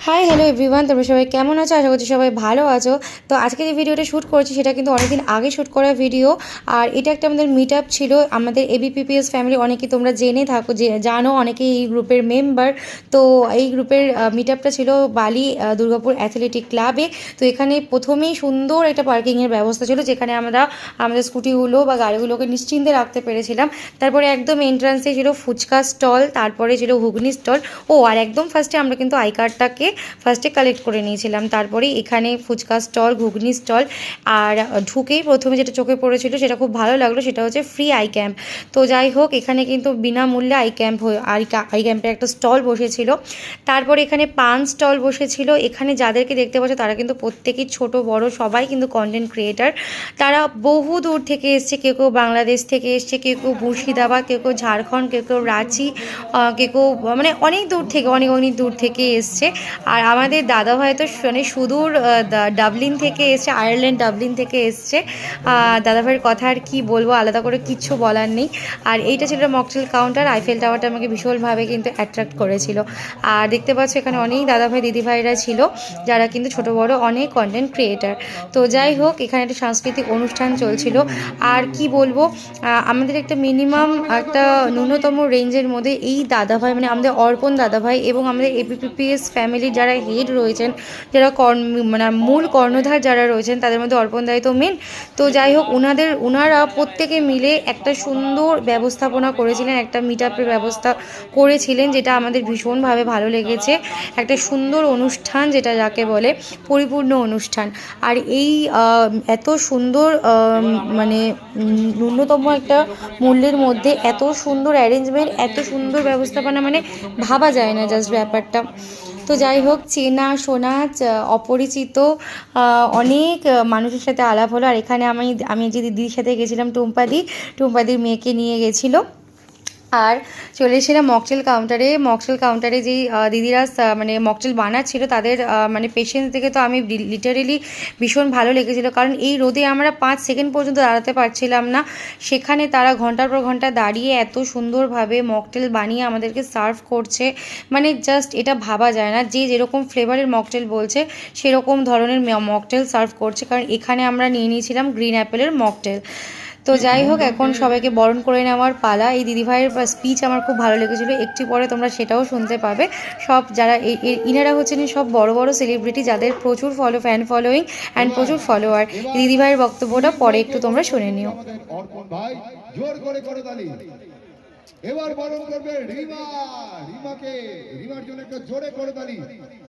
Hi hello everyone, তোমরা সবাই কেমন আছো? আশা করছি সবাই ভালো আছো। তো আজকে যে ভিডিওটা শ্যুট করছি সেটা কিন্তু অনেকদিন আগে শ্যুট করা ভিডিও। আর এটা একটা আমাদের মিট আপ ছিল, আমাদের এবিপিপিএস ফ্যামিলি। অনেকেই তোমরা জেনে থাকো, যে জানো, অনেকেই এই গ্রুপের মেম্বার। তো এই গ্রুপের মিট আপটা ছিল বালি দুর্গাপুর অ্যাথলেটিক ক্লাবে। তো এখানে প্রথমেই সুন্দর একটা পার্কিংয়ের ব্যবস্থা ছিল, যেখানে আমরা আমাদের স্কুটিগুলো বা গাড়িগুলোকে নিশ্চিন্তে রাখতে পেরেছিলাম। তারপরে একদম এন্ট্রান্সে ছিল ফুচকা স্টল, তারপরে ছিল ঘুগনি স্টল। আর একদম ফার্স্টে আমরা কিন্তু আই কার্ডটাকে ফার্স্টে কালেক্ট করে নিয়েছিলাম। তারপরে এখানে ফুচকা স্টল, ঘুগনি স্টল, আর ঢুকেই প্রথমে যেটা চোখে পড়েছিল, সেটা খুব ভালো লাগলো, সেটা হচ্ছে ফ্রি আই ক্যাম্প। তো যাই হোক, এখানে কিন্তু বিনামূল্যে আই ক্যাম্পের একটা স্টল বসেছিল। তারপরে এখানে পান স্টল বসেছিল। এখানে যাদেরকে দেখতে পাচ্ছ তারা কিন্তু প্রত্যেকেই ছোট বড় সবাই কিন্তু কন্টেন্ট ক্রিয়েটার। তারা বহু দূর থেকে এসছে, কেউ কেউ বাংলাদেশ থেকে এসছে, কেউ কেউ মুর্শিদাবাদ, কেউ কেউ ঝাড়খণ্ড, কেউ কেউ রাঁচি, কেউ কেউ মানে অনেক দূর থেকে, অনেক অনেক দূর থেকে এসছে। আর আমাদের দাদাভাই তো মানে সুদূর ডাবলিন থেকে এসছে, আয়ারল্যান্ড ডাবলিন থেকে এসছে। দাদাভাইয়ের কথা আর কি বলবো, আলাদা করে কিচ্ছু বলার নেই। আর এইটা ছিল মকটেল কাউন্টার। আইফেল টাওয়ারটা আমাকে ভীষণভাবে কিন্তু অ্যাট্রাক্ট করেছিল। আর দেখতে পাচ্ছ এখানে অনেক দাদাভাই দিদিভাইরা ছিল, যারা কিন্তু ছোট বড় অনেক কন্টেন্ট ক্রিয়েটার। তো যাই হোক, এখানে একটা সাংস্কৃতিক অনুষ্ঠান চলছিল। আর কি বলবো, আমাদের একটা মিনিমাম একটা ন্যূনতম রেঞ্জের মধ্যে এই দাদাভাই, মানে আমাদের অর্পণ দাদাভাই এবং আমাদের এবিপিপিএস ফ্যামিলির যারা হেড রয়েছেন, যারা মানে মূল কর্ণধার যারা রয়েছেন, তাদের মধ্যে অর্পণ দায় তো মেন। তো যাই হোক, ওনারা প্রত্যেকে মিলে একটা সুন্দর ব্যবস্থাপনা করেছিলেন, একটা মিট আপের ব্যবস্থা করেছিলেন, যেটা আমাদের ভীষণভাবে ভালো লেগেছে। একটা সুন্দর অনুষ্ঠান, যেটা যাকে বলে পরিপূর্ণ অনুষ্ঠান। আর এই এত সুন্দর মানে ন্যূনতম একটা মূল্যের মধ্যে এত সুন্দর অ্যারেঞ্জমেন্ট, এত সুন্দর ব্যবস্থাপনা, মানে ভাবা যায় না জাস্ট ব্যাপারটা। তো যাই হোক, চেনা শোনা অপরিচিত অনেক মানুষের সাথে আলাপ হলো। আর এখানে আমি যে দিদির সাথে গেছিলাম, টুম্পাদির মেয়েকে নিয়ে গেছিলো। আর চলে এসেছিলাম মকটেল কাউন্টারে যেই দিদিরা মানে মকটেল বানাচ্ছিল, তাদের মানে পেশেন্স দেখে তো আমি লিটারেলি ভীষণ ভালো লেগেছিলো। কারণ এই রোদে আমরা 5 সেকেন্ড পর্যন্ত দাঁড়াতে পারছিলাম না, সেখানে তারা ঘন্টার পর ঘন্টা দাঁড়িয়ে এত সুন্দরভাবে মকটেল বানিয়ে আমাদেরকে সার্ভ করছে। মানে জাস্ট এটা ভাবা যায় না, যে যেরকম ফ্লেভারের মকটেল বলছে সেরকম ধরনের মকটেল সার্ভ করছে। কারণ এখানে আমরা নিয়ে নিয়েছিলাম গ্রিন অ্যাপেলের মকটেল। তো যাই হোক, এখন সবাইকে বরণ করে নেওয়ার পালা। এই দিদিভাইয়ের স্পিচ আমার খুব ভালো লেগেছিলো, একটু পরে তোমরা সেটাও শুনতে পাবে। সব যারা ইনারা হচ্ছেন সব বড় বড় সেলিব্রিটি, যাদের প্রচুর ফ্যান ফলোয়িং অ্যান্ড প্রচুর ফলোয়ার। দিদিভাইয়ের বক্তব্যটা পরে একটু তোমরা শুনে নিও। এবার বরণ করবে রিমা। রিমাকে, রিমার জন্য একটা জোরে করে তালি।